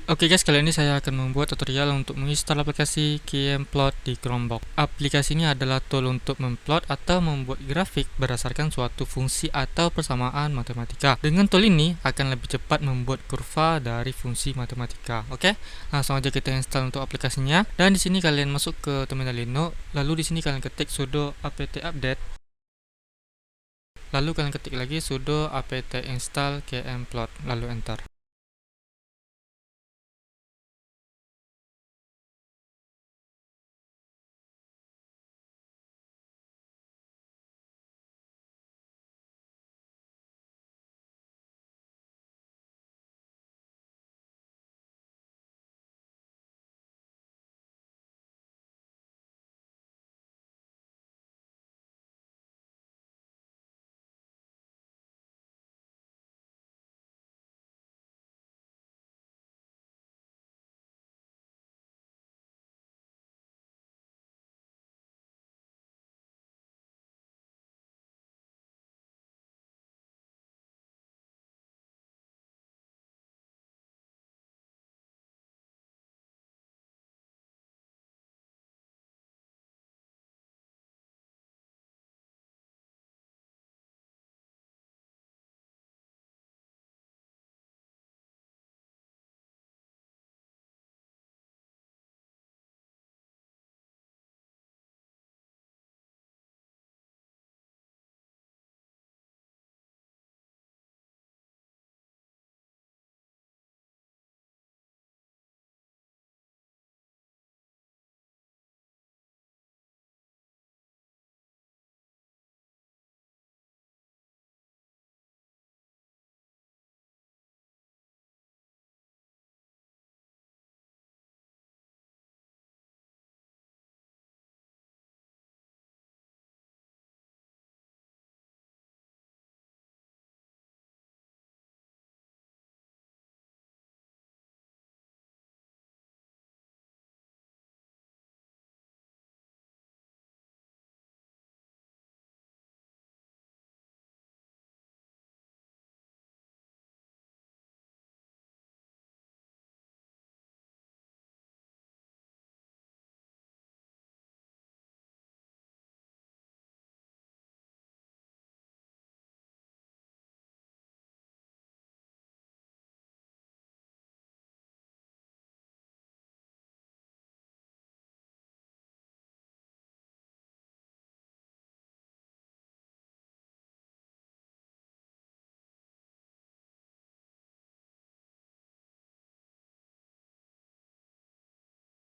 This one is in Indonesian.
Oke guys, kali ini saya akan membuat tutorial untuk menginstal aplikasi KMPlot di Chromebook. Aplikasi ini adalah tool untuk memplot atau membuat grafik berdasarkan suatu fungsi atau persamaan matematika. Dengan tool ini akan lebih cepat membuat kurva dari fungsi matematika. Oke, langsung aja kita install untuk aplikasinya. Dan di sini kalian masuk ke terminal Linux, lalu di sini kalian ketik sudo apt update. Lalu kalian ketik lagi sudo apt install KMPlot, lalu enter.